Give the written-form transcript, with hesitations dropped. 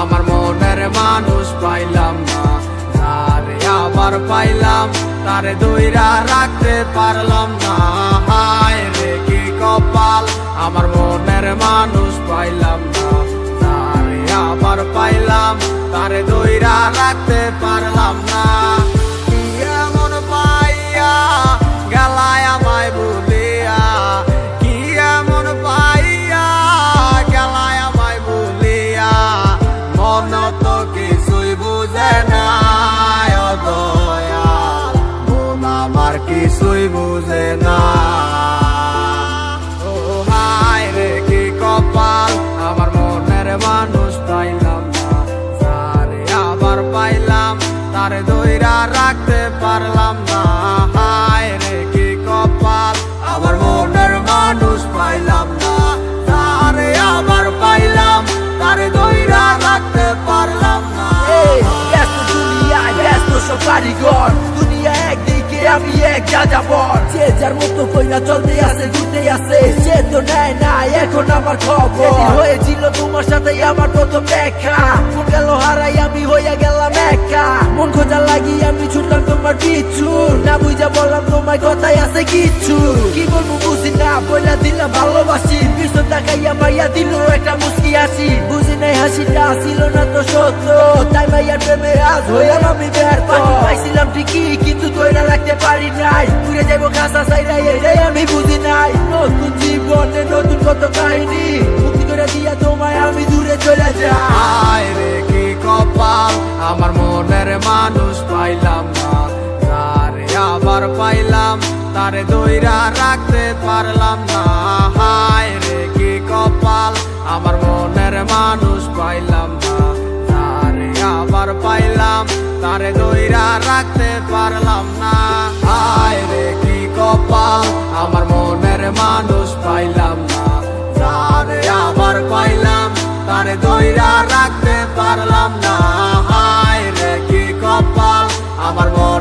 আমার মনের মানুষ পাইলাম না, তারে আবার পাইলাম, তারে ধইরা রাখতে পারলাম না। হায় রে কি কপাল, আমার মনের মানুষ পাইলাম না, তারে আবার পাইলাম, তারে ধইরা রাখতে পারলাম না। কি এমন পাইয়া গেলায় আমায় ভুলিয়া, কি এমন পাইয়া গেলায় আমায় ভুলিয়া, মন তো কিছুই বুঝে না ও দয়াল, মন আমার কিছুই বুঝে না। ও হায় রে কি কপাল, আমার মনের মানুষ পাইলাম না, তারে আবার পাইলাম, তারে ধইরা রাখতে পারলাম না। হায় রে কি কপাল, আমার মনের মানুষ পাইলাম না, তারে আবার পাইলাম, তারে ধইরা রাখতে পারলাম না। ব্যস্ত দুনিয়ায় ব্যস্ত সব কারিগর, দুনিয়া একদিকে আমি এক যাযাবর, যে যার মতো কইরা চলতে আছে ঘুরতে আছে, সে তো নেয় না এখন আমার খবর। হয়েছিল তোমার সাথে আমার প্রথম দেখা, মন গেল হারাই আমি হইয়া গেলাম একা, মন খোঁজা লাগি আমি ছুটলাম তোমার পিছু, না বুঝা বললাম তোমার কথাই আছে কিছু, কি বলবো বুঝি না বইলা দিলাম ভালোবাসি, পিছন তাকাইয়া মাইয়া দিল একটা মুস্কি হাসি, বুঝি নাই হাসিটা ছিল না তো সত্য, তাই মাইয়ার প্রেমে আজ হইলাম আমি ব্যর্থ। পাইছিলাম ঠিকই কিন্তু ধইরা রাখতে পারি নাই, ঘুরে যাবো কাঁচা চাইরা এটাই আমি বুঝি নাই, নতুন জীবনে নতুন কত কাহিনী, মুক্তি করে দিয়া তোমায় আমি দূরে চলে যাই। হায় রে কি কপাল, আমার মনের মানুষ পাইলাম না, তারে আবার পাইলাম, তারে ধইরা রাখতে পারলাম না। হায় রে কি কপাল, আমার মনের মানুষ পাইলাম না, তারে আবার পাইলাম, তারে ধইরা রাখতে পারলাম না। হায় রে কি কপাল, আমার মনের মানুষ পাইলাম না, তারে আবার পাইলাম, তারে ধইরা রাখতে পারলাম না। হায় রে কি কপাল, আমার মন